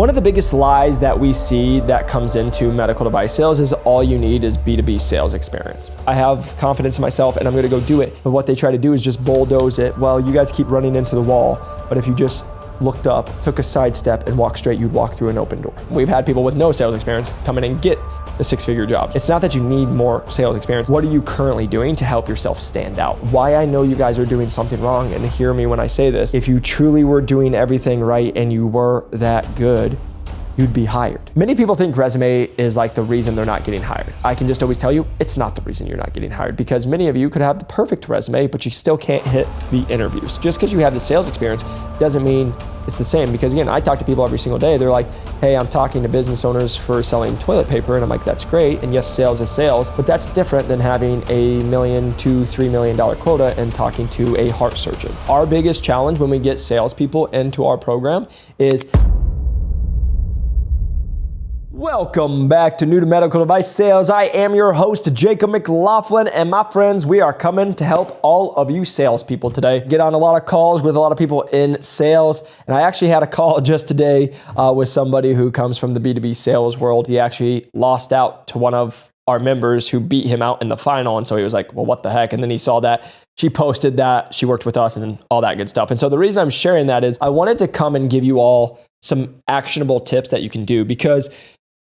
One of the biggest lies that we see that comes into medical device sales is all you need is B2B sales experience. I have confidence in myself and I'm gonna go do it. But what they try to do is just bulldoze it. Well, you guys keep running into the wall, but if you just looked up, took a side step and walked straight, you'd walk through an open door. We've had people with no sales experience come in and get a six-figure job. It's not that you need more sales experience. What are you currently doing to help yourself stand out? Why I know you guys are doing something wrong, and hear me when I say this, if you truly were doing everything right and you were that good, you'd be hired. Many people think resume is like the reason they're not getting hired. I can just always tell you, it's not the reason you're not getting hired, because many of you could have the perfect resume, but you still can't hit the interviews. Just because you have the sales experience doesn't mean it's the same, because again, I talk to people every single day. They're like, hey, I'm talking to business owners for selling toilet paper. And I'm like, that's great. And yes, sales is sales, but that's different than having $1 million to $3 million quota and talking to a heart surgeon. Our biggest challenge when we get salespeople into our program is welcome back to New to Medical Device Sales. I am your host, Jacob McLaughlin, and my friends, we are coming to help all of you salespeople today. Get on a lot of calls with a lot of people in sales, and I actually had a call just today with somebody who comes from the B2B sales world. He actually lost out to one of our members who beat him out in the final, and so he was like, well, what the heck? And then he saw that she posted that she worked with us and all that good stuff. And so the reason I'm sharing that is I wanted to come and give you all some actionable tips that you can do, because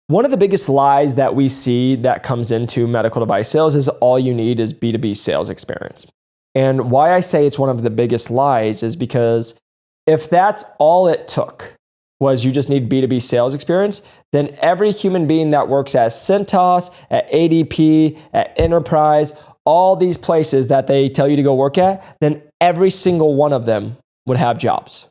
one of the biggest lies that we see that comes into medical device sales is all you need is B2B sales experience. And why I say it's one of the biggest lies is because if that's all it took was you just need B2B sales experience, then every human being that works at Cintas, at ADP, at Enterprise, all these places that they tell you to go work at, then every single one of them would have jobs.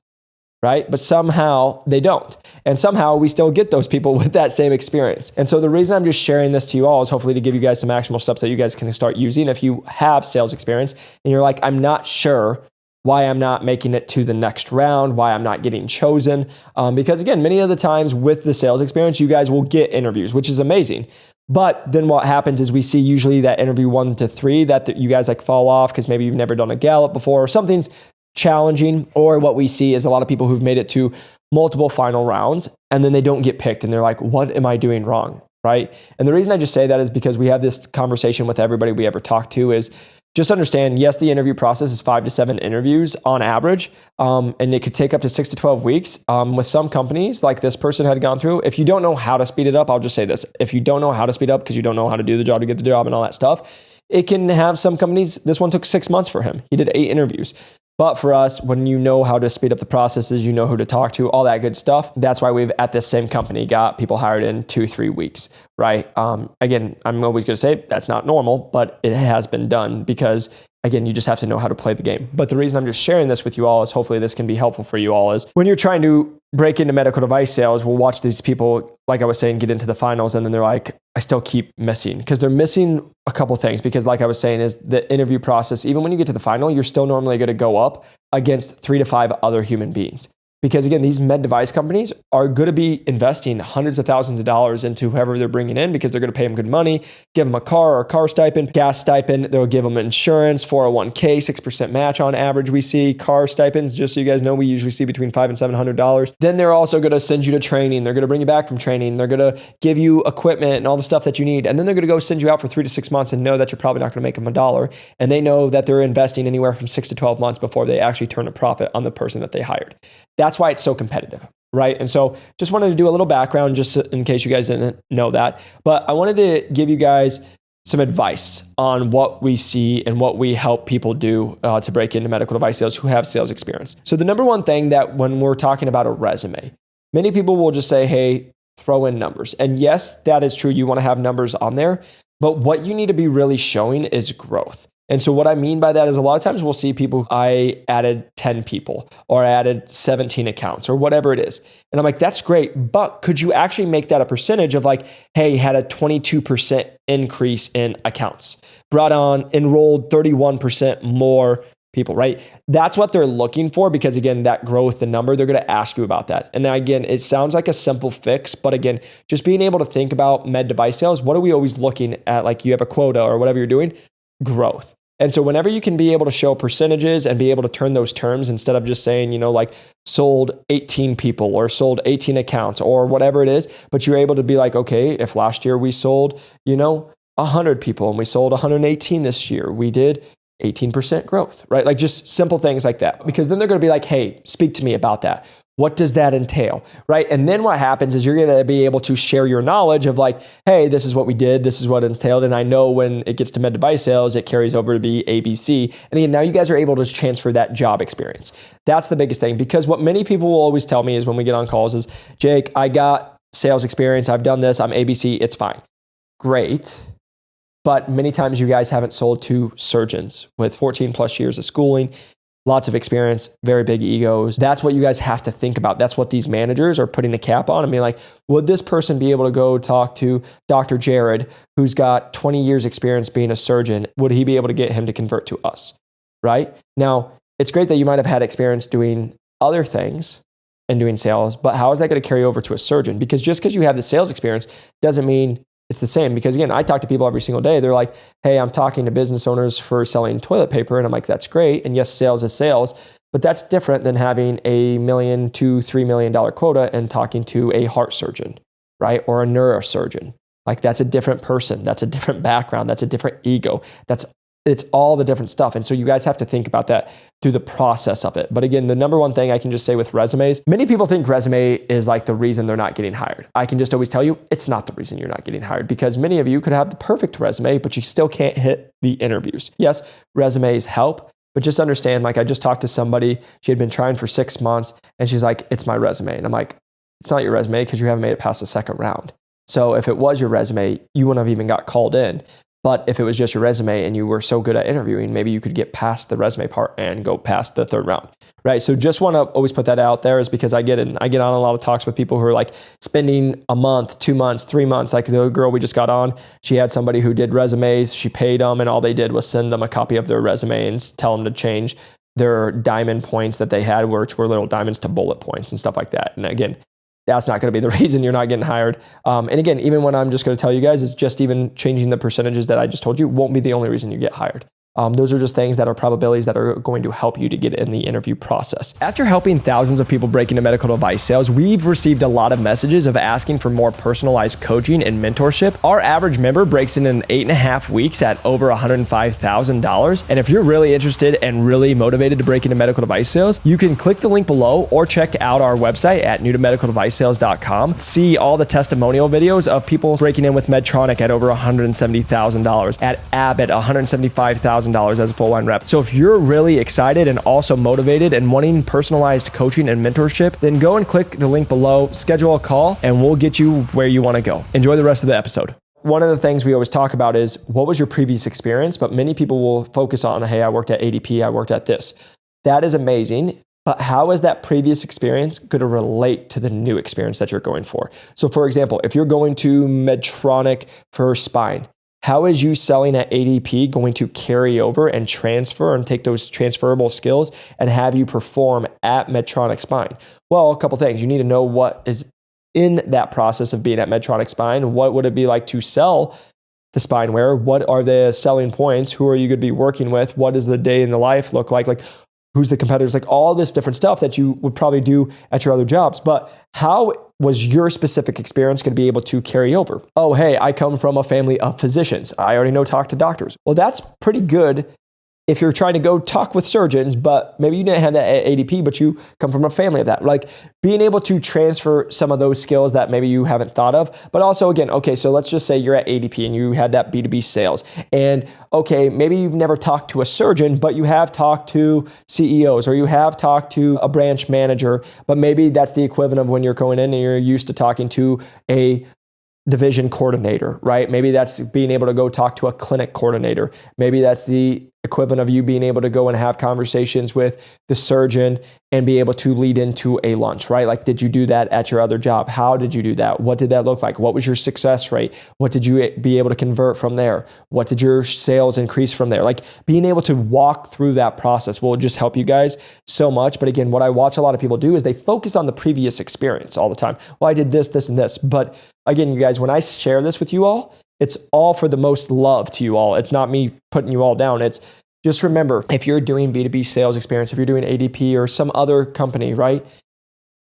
Right? But somehow they don't. And somehow we still get those people with that same experience. And so the reason I'm just sharing this to you all is hopefully to give you guys some actionable steps that you guys can start using if you have sales experience and you're like, I'm not sure why I'm not making it to the next round, why I'm not getting chosen. Because again, many of the times with the sales experience, you guys will get interviews, which is amazing. But then what happens is we see usually that interview 1 to 3 that you guys like fall off because maybe you've never done a Gallup before or something's challenging, or what we see is a lot of people who've made it to multiple final rounds and then they don't get picked and they're like, what am I doing wrong? Right? And the reason I just say that is because we have this conversation with everybody we ever talk to is just understand, yes, the interview process is 5 to 7 interviews on average, and it could take up to 6 to 12 weeks. With some companies, like this person had gone through, if you don't know how to speed it up, I'll just say this. If you don't know how to speed up because you don't know how to do the job to get the job and all that stuff, it can have some companies, this one took 6 months for him. He did 8 interviews. But for us, when you know how to speed up the processes, you know who to talk to, all that good stuff. That's why we've, at this same company, got people hired in 2-3 weeks, right? Again, I'm always going to say that's not normal, but it has been done because, again, you just have to know how to play the game. But the reason I'm just sharing this with you all is hopefully this can be helpful for you all is when you're trying to break into medical device sales, we'll watch these people, like I was saying, get into the finals and then they're like, I still keep missing because they're missing a couple things because like I was saying is the interview process, even when you get to the final, you're still normally going to go up against 3 to 5 other human beings. Because again, these med device companies are going to be investing hundreds of thousands of dollars into whoever they're bringing in because they're going to pay them good money, give them a car or a car stipend, gas stipend. They'll give them insurance, 401k, 6% match on average. We see car stipends, just so you guys know, we usually see between $500 and $700. Then they're also going to send you to training. They're going to bring you back from training. They're going to give you equipment and all the stuff that you need. And then they're going to go send you out for 3 to 6 months and know that you're probably not going to make them $1. And they know that they're investing anywhere from 6 to 12 months before they actually turn a profit on the person that they hired. That's why it's so competitive, right? And so just wanted to do a little background just in case you guys didn't know that. But I wanted to give you guys some advice on what we see and what we help people do to break into medical device sales who have sales experience. So the number one thing that when we're talking about a resume, many people will just say, hey, throw in numbers. And yes, that is true. You want to have numbers on there. But what you need to be really showing is growth. And so what I mean by that is a lot of times we'll see people, I added 10 people or I added 17 accounts or whatever it is. And I'm like, that's great. But could you actually make that a percentage of like, hey, had a 22% increase in accounts, brought on, enrolled 31% more people, right? That's what they're looking for because again, that growth, the number, they're going to ask you about that. And then again, it sounds like a simple fix, but again, just being able to think about med device sales, what are we always looking at? Like you have a quota or whatever you're doing, growth. And so whenever you can be able to show percentages and be able to turn those terms instead of just saying, like sold 18 people or sold 18 accounts or whatever it is, but you're able to be like, okay, if last year we sold, 100 people and we sold 118 this year, we did 18% growth, right? Like just simple things like that. Because then they're going to be like, hey, speak to me about that. What does that entail, right? And then what happens is you're going to be able to share your knowledge of like, hey, this is what we did. This is what it entailed. And I know when it gets to med device sales, it carries over to be ABC. And again, now you guys are able to transfer that job experience. That's the biggest thing, because what many people will always tell me is when we get on calls is, Jake, I got sales experience. I've done this. I'm ABC. It's fine. Great. But many times you guys haven't sold to surgeons with 14 plus years of schooling, lots of experience, very big egos. That's what you guys have to think about. That's what these managers are putting a cap on and being like, would this person be able to go talk to Dr. Jared, who's got 20 years experience being a surgeon? Would he be able to get him to convert to us, right? Now, it's great that you might have had experience doing other things and doing sales, but how is that going to carry over to a surgeon? Because just because you have the sales experience doesn't mean it's the same. Because again, I talk to people every single day. They're like, hey, I'm talking to business owners for selling toilet paper. And I'm like, that's great. And yes, sales is sales, but that's different than having $1 million to $3 million quota and talking to a heart surgeon, right? Or a neurosurgeon. Like that's a different person. That's a different background. That's a different ego. It's all the different stuff. And so you guys have to think about that through the process of it. But again, the number one thing I can just say with resumes, many people think resume is like the reason they're not getting hired. I can just always tell you, it's not the reason you're not getting hired, because many of you could have the perfect resume, but you still can't hit the interviews. Yes, resumes help, but just understand, like I just talked to somebody, she had been trying for 6 months and she's like, it's my resume. And I'm like, it's not your resume because you haven't made it past the second round. So if it was your resume, you wouldn't have even got called in. But if it was just your resume and you were so good at interviewing, maybe you could get past the resume part and go past the third round, right? So just want to always put that out there, is because I get on a lot of talks with people who are like spending a month, 2 months, 3 months. Like the girl we just got on, she had somebody who did resumes. She paid them and all they did was send them a copy of their resume and tell them to change their diamond points that they had, which were little diamonds, to bullet points and stuff like that. And again, that's not going to be the reason you're not getting hired. And again, even when I'm just going to tell you guys, it's just even changing the percentages that I just told you won't be the only reason you get hired. Those are just things that are probabilities that are going to help you to get in the interview process. After helping thousands of people break into medical device sales, we've received a lot of messages of asking for more personalized coaching and mentorship. Our average member breaks in 8.5 weeks at over $105,000. And if you're really interested and really motivated to break into medical device sales, you can click the link below or check out our website at newtomedicaldevicesales.com. See all the testimonial videos of people breaking in with Medtronic at over $170,000, at Abbott, $175,000 as a full line rep. So if you're really excited and also motivated and wanting personalized coaching and mentorship, then go and click the link below, schedule a call, and we'll get you where you want to go. Enjoy the rest of the episode. One of the things we always talk about is, what was your previous experience? But many people will focus on, hey, I worked at ADP, I worked at this. That is amazing. But how is that previous experience going to relate to the new experience that you're going for? So for example, if you're going to Medtronic for spine, how is you selling at ADP going to carry over and transfer and take those transferable skills and have you perform at Medtronic Spine? Well, a couple things. You need to know what is in that process of being at Medtronic Spine. What would it be like to sell the spine wear? What are the selling points? Who are you going to be working with? What does the day in the life look like? Like, who's the competitors? Like all this different stuff that you would probably do at your other jobs. But how was your specific experience going to be able to carry over? Oh, hey, I come from a family of physicians. I already know talk to doctors. Well, that's pretty good if you're trying to go talk with surgeons, but maybe you didn't have that at ADP, but you come from a family of that. Like being able to transfer some of those skills that maybe you haven't thought of. But also again, okay, so let's just say you're at ADP and you had that B2B sales. And okay, maybe you've never talked to a surgeon, but you have talked to CEOs or you have talked to a branch manager, but maybe that's the equivalent of when you're going in and you're used to talking to a division coordinator, right? Maybe that's being able to go talk to a clinic coordinator. Maybe that's the equivalent of you being able to go and have conversations with the surgeon and be able to lead into a lunch, right? Like, did you do that at your other job? How did you do that? What did that look like? What was your success rate? What did you be able to convert from there? What did your sales increase from there? Like being able to walk through that process will just help you guys so much. But again, what I watch a lot of people do is they focus on the previous experience all the time. Well, I did this, this, and this. But again, you guys, when I share this with you all, it's all for the most love to you all. It's not me putting you all down. It's just remember, if you're doing B2B sales experience, if you're doing ADP or some other company, right?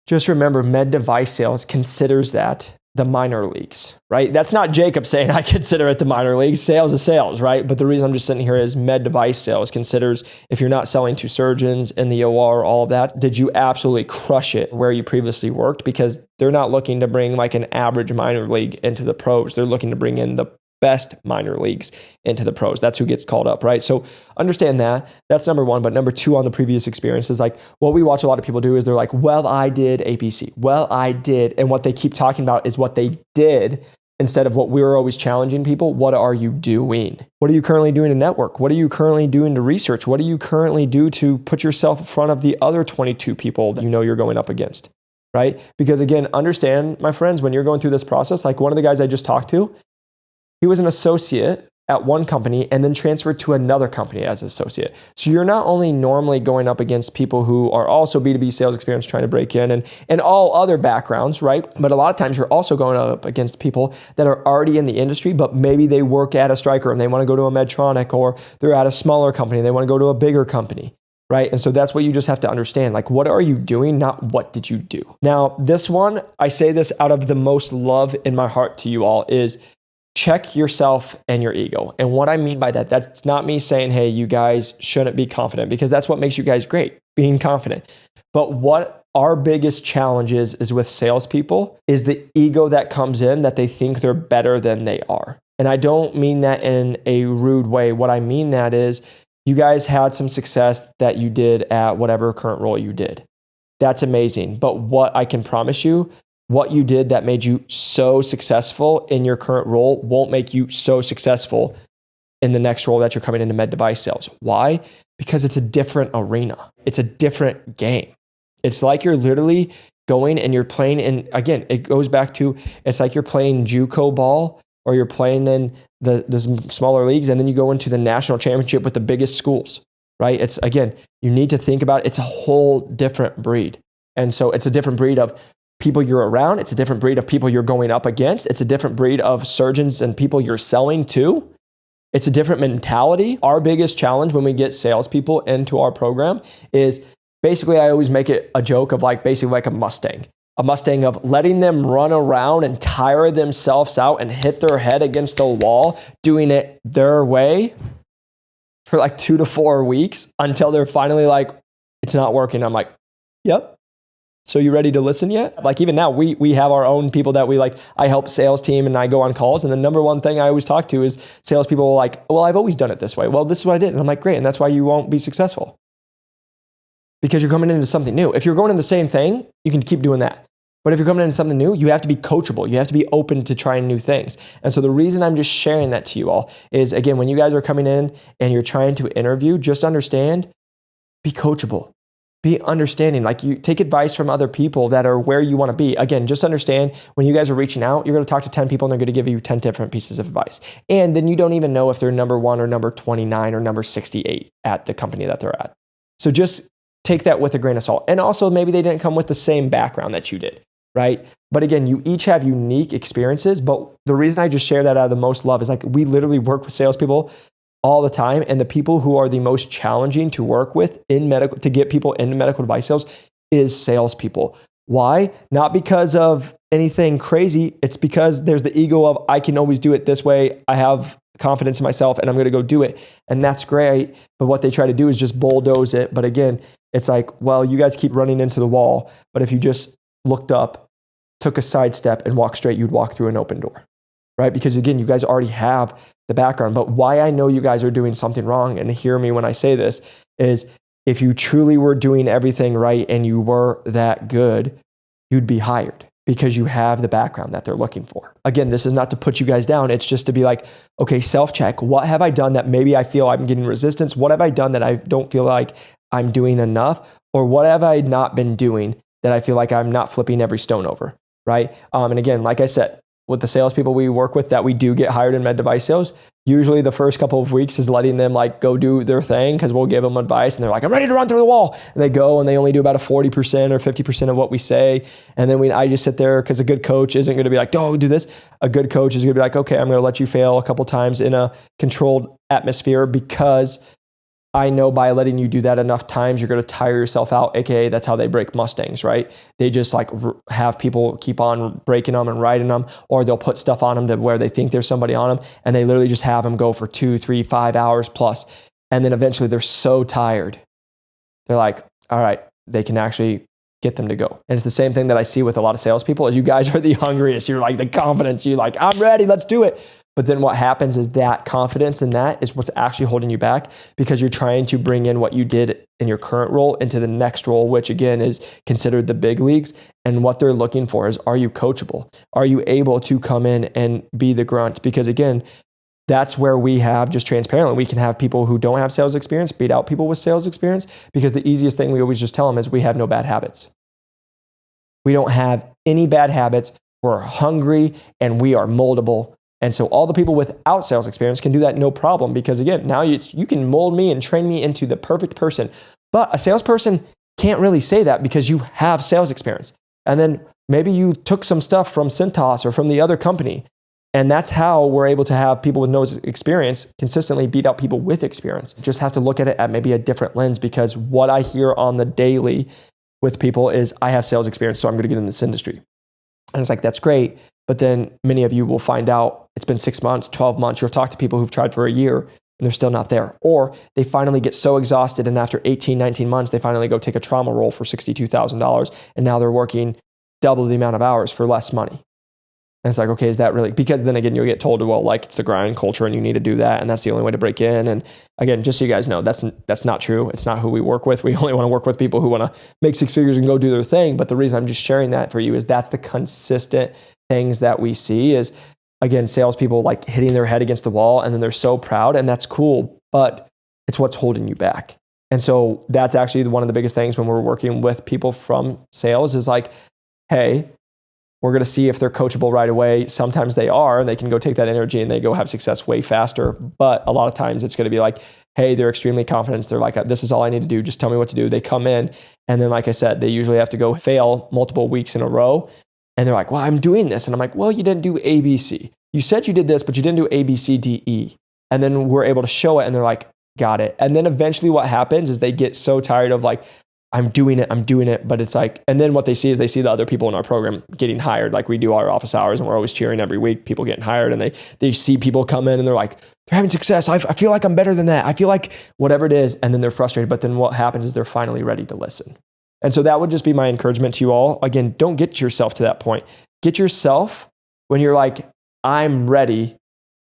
Just remember, med device sales considers that the minor leagues, right? That's not Jacob saying I consider it the minor leagues. Sales is sales, right? But the reason I'm just sitting here is med device sales considers if you're not selling to surgeons in the OR, all of that, did you absolutely crush it where you previously worked? Because they're not looking to bring like an average minor league into the pros. They're looking to bring in the best minor leagues into the pros. That's who gets called up, right? So understand that. That's number one. But number two on the previous experience is like what we watch a lot of people do is they're like, well, I did APC. Well, I did. And what they keep talking about is what they did instead of what we were always challenging people. What are you doing? What are you currently doing to network? What are you currently doing to research? What do you currently do to put yourself in front of the other 22 people that you know you're going up against, right? Because again, understand, my friends, when you're going through this process, like one of the guys I just talked to, he was an associate at one company and then transferred to another company as an associate. So you're not only normally going up against people who are also B2B sales experience trying to break in and all other backgrounds, right? But a lot of times you're also going up against people that are already in the industry, but maybe they work at a Stryker and they want to go to a Medtronic, or they're at a smaller company and they want to go to a bigger company, right? And so that's what you just have to understand. Like, what are you doing? Not what did you do? Now, this one, I say this out of the most love in my heart to you all, is check yourself and your ego. And what I mean by that, that's not me saying, hey, you guys shouldn't be confident, because that's what makes you guys great, being confident. But what our biggest challenge is with salespeople is the ego that comes in, that they think they're better than they are. And I don't mean that in a rude way. What I mean that is, you guys had some success that you did at whatever current role you did. That's amazing. But what I can promise you, what you did that made you so successful in your current role won't make you so successful in the next role that you're coming into med device sales. Why? Because it's a different arena. It's a different game. It's like you're literally going and you're playing in, again, it goes back to, it's like you're playing JUCO ball, or you're playing in the smaller leagues, and then you go into the national championship with the biggest schools, right? It's, again, you need to think about it. It's a whole different breed. And so it's a different breed of people you're around. It's a different breed of people you're going up against. It's a different breed of surgeons and people you're selling to. It's a different mentality. Our biggest challenge when we get salespeople into our program is basically, I always make it a joke of like basically like a Mustang of letting them run around and tire themselves out and hit their head against the wall, doing it their way for like 2 to 4 weeks until they're finally like, it's not working. I'm like, yep. So you ready to listen yet? Like even now, we have our own people that we like. I help sales team and I go on calls. And the number one thing I always talk to is salespeople are like, well, I've always done it this way. Well, this is what I did. And I'm like, great. And that's why you won't be successful. Because you're coming into something new. If you're going into the same thing, you can keep doing that. But if you're coming into something new, you have to be coachable. You have to be open to trying new things. And so the reason I'm just sharing that to you all is, again, when you guys are coming in and you're trying to interview, just understand, be coachable. Be understanding, like you take advice from other people that are where you want to be. Again, just understand when you guys are reaching out, you're going to talk to 10 people and they're going to give you 10 different pieces of advice. And then you don't even know if they're number 1 or number 29 or number 68 at the company that they're at. So just take that with a grain of salt. And also maybe they didn't come with the same background that you did, right? But again, you each have unique experiences. But the reason I just share that out of the most love is like we literally work with salespeople all the time. And the people who are the most challenging to work with in medical, to get people into medical device sales, is salespeople. Why? Not because of anything crazy. It's because there's the ego of, I can always do it this way. I have confidence in myself and I'm going to go do it. And that's great. But what they try to do is just bulldoze it. But again, it's like, well, you guys keep running into the wall. But if you just looked up, took a side step and walked straight, you'd walk through an open door. Right? Because again, you guys already have the background. But why I know you guys are doing something wrong, and hear me when I say this, is if you truly were doing everything right and you were that good, you'd be hired because you have the background that they're looking for. Again, this is not to put you guys down. It's just to be like, okay, self-check. What have I done that maybe I feel I'm getting resistance? What have I done that I don't feel like I'm doing enough? Or what have I not been doing that I feel like I'm not flipping every stone over? Right? And again, like I said, with the salespeople we work with that we do get hired in med device sales, usually the first couple of weeks is letting them like go do their thing, because we'll give them advice and they're like, I'm ready to run through the wall. And they go and they only do about a 40% or 50% of what we say. And then I just sit there, because a good coach isn't going to be like, oh, do this. A good coach is going to be like, okay, I'm going to let you fail a couple times in a controlled atmosphere, because I know by letting you do that enough times, you're going to tire yourself out, aka that's how they break Mustangs, right? They just like have people keep on breaking them and riding them, or they'll put stuff on them to where they think there's somebody on them, and they literally just have them go for 2, 3, 5 hours plus. And then eventually they're so tired. They're like, all right, they can actually get them to go. And it's the same thing that I see with a lot of salespeople is you guys are the hungriest. You're like the confidence. You're like, I'm ready, let's do it. But then what happens is that confidence in that is what's actually holding you back because you're trying to bring in what you did in your current role into the next role, which again is considered the big leagues. And what they're looking for is, are you coachable? Are you able to come in and be the grunt? Because again, that's where we have, just transparently, we can have people who don't have sales experience beat out people with sales experience because the easiest thing we always just tell them is we have no bad habits. We don't have any bad habits. We're hungry and we are moldable. And so all the people without sales experience can do that no problem because again, now you can mold me and train me into the perfect person. But a salesperson can't really say that because you have sales experience. And then maybe you took some stuff from Cintas or from the other company. And that's how we're able to have people with no experience consistently beat out people with experience. Just have to look at it at maybe a different lens because what I hear on the daily with people is I have sales experience, so I'm going to get in this industry. And it's like, that's great. But then many of you will find out it's been 6 months, 12 months. You'll talk to people who've tried for a year and they're still not there. Or they finally get so exhausted and after 18, 19 months, they finally go take a trauma role for $62,000 and now they're working double the amount of hours for less money. And it's like, okay, is that really? Because then again, you'll get told, well, like it's the grind culture and you need to do that. And that's the only way to break in. And again, just so you guys know, that's not true. It's not who we work with. We only want to work with people who want to make 6 figures and go do their thing. But the reason I'm just sharing that for you is that's the consistent things that we see is, again, salespeople like hitting their head against the wall and then they're so proud and that's cool, but it's what's holding you back. And so that's actually one of the biggest things when we're working with people from sales is like, hey, we're going to see if they're coachable right away. Sometimes they are, and they can go take that energy and they go have success way faster. But a lot of times it's going to be like, hey, they're extremely confident. They're like, this is all I need to do. Just tell me what to do. They come in. And then, like I said, they usually have to go fail multiple weeks in a row. And they're like, well, I'm doing this. And I'm like, well, you didn't do A, B, C. You said you did this, but you didn't do A, B, C, D, E. And then we're able to show it. And they're like, got it. And then eventually what happens is they get so tired of like, I'm doing it. But it's like, and then what they see is they see the other people in our program getting hired. Like we do our office hours and we're always cheering every week, people getting hired, and they see people come in and they're like, they're having success. I feel like I'm better than that. I feel like whatever it is. And then they're frustrated. But then what happens is they're finally ready to listen. And so that would just be my encouragement to you all. Again, don't get yourself to that point. Get yourself when you're like, I'm ready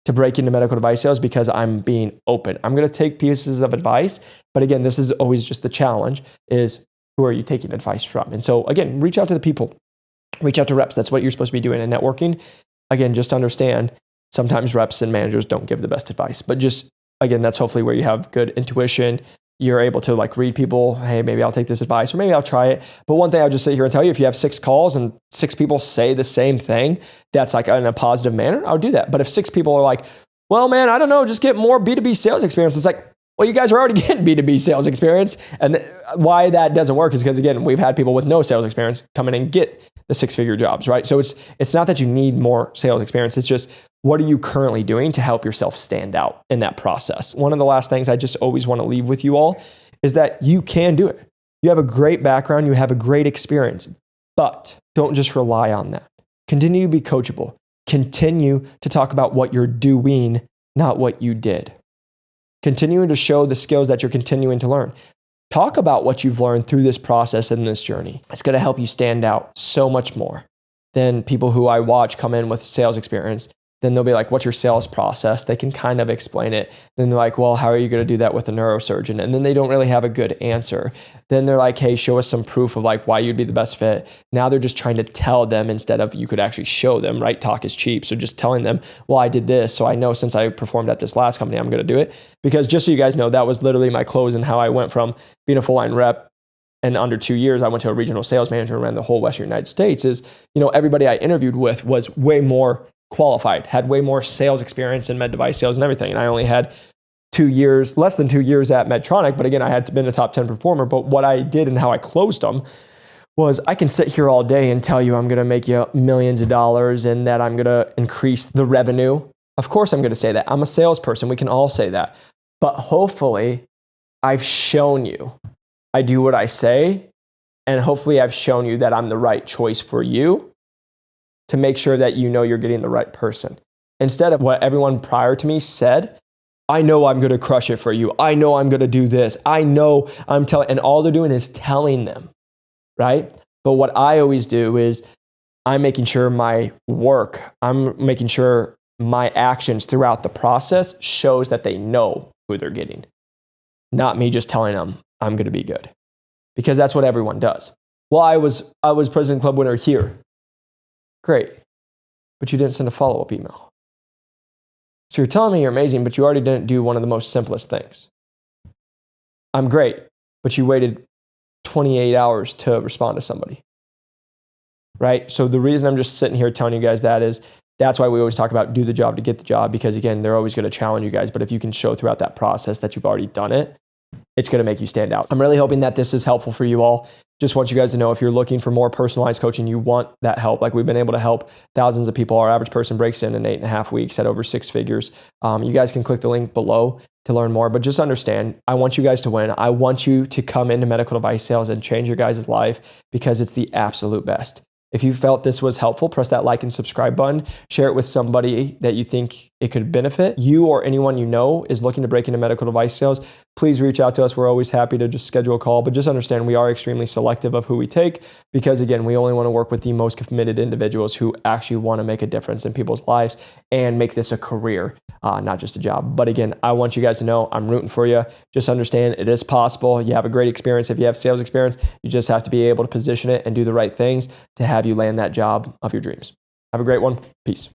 to break into medical device sales because I'm being open. I'm going to take pieces of advice. But again, this is always just the challenge is who are you taking advice from? And so again, reach out to the people, reach out to reps. That's what you're supposed to be doing in networking. Again, just understand sometimes reps and managers don't give the best advice, but just again, that's hopefully where you have good intuition. You're able to like read people, hey, maybe I'll take this advice or maybe I'll try it. But one thing I'll just sit here and tell you, if you have 6 calls and 6 people say the same thing, that's like in a positive manner, I'll do that. But if 6 people are like, well, man, I don't know, just get more B2B sales experience. It's like, well, you guys are already getting B2B sales experience. And why that doesn't work is because, again, we've had people with no sales experience come in and get the 6-figure jobs, right? So it's not that you need more sales experience. It's just, what are you currently doing to help yourself stand out in that process? One of the last things I just always want to leave with you all is that you can do it. You have a great background. You have a great experience, but don't just rely on that. Continue to be coachable. Continue to talk about what you're doing, not what you did. Continuing to show the skills that you're continuing to learn. Talk about what you've learned through this process and this journey. It's going to help you stand out so much more than people who I watch come in with sales experience. Then they'll be like, what's your sales process? They can kind of explain it. Then they're like, well, how are you going to do that with a neurosurgeon? And then they don't really have a good answer. Then they're like, hey, show us some proof of like why you'd be the best fit. Now they're just trying to tell them instead of you could actually show them, right? Talk is cheap. So just telling them, well, I did this. So I know since I performed at this last company, I'm going to do it. Because just so you guys know, that was literally my close and how I went from being a full line rep. And under 2 years, I went to a regional sales manager around the whole Western United States. Is, everybody I interviewed with was way more qualified, had way more sales experience in med device sales and everything. And I only had 2 years, less than 2 years at Medtronic. But again, I had been a top 10 performer. But what I did and how I closed them was I can sit here all day and tell you I'm going to make you millions of dollars and that I'm going to increase the revenue. Of course, I'm going to say that. I'm a salesperson. We can all say that. But hopefully, I've shown you I do what I say, and hopefully I've shown you that I'm the right choice for you to make sure that you know you're getting the right person. Instead of what everyone prior to me said, I know I'm going to crush it for you. I know I'm going to do this. I know I'm telling, and all they're doing is telling them, right? But what I always do is I'm making sure my work, I'm making sure my actions throughout the process shows that they know who they're getting. Not me just telling them I'm going to be good. Because that's what everyone does. Well, I was President Club winner here. Great. But you didn't send a follow-up email. So you're telling me you're amazing, but you already didn't do one of the most simplest things. I'm great, but you waited 28 hours to respond to somebody. Right? So the reason I'm just sitting here telling you guys that is that's why we always talk about do the job to get the job, because again, they're always going to challenge you guys. But if you can show throughout that process that you've already done it, it's going to make you stand out. I'm really hoping that this is helpful for you all. Just want you guys to know if you're looking for more personalized coaching, you want that help. Like we've been able to help thousands of people. Our average person breaks in 8.5 weeks at over 6 figures. You guys can click the link below to learn more, but just understand, I want you guys to win. I want you to come into medical device sales and change your guys' life because it's the absolute best. If you felt this was helpful, press that like and subscribe button. Share it with somebody that you think it could benefit. You or anyone you know is looking to break into medical device sales, please reach out to us. We're always happy to just schedule a call, but just understand we are extremely selective of who we take because again, we only want to work with the most committed individuals who actually want to make a difference in people's lives and make this a career, not just a job. But again, I want you guys to know I'm rooting for you. Just understand it is possible. You have a great experience. If you have sales experience, you just have to be able to position it and do the right things to have you land that job of your dreams. Have a great one. Peace.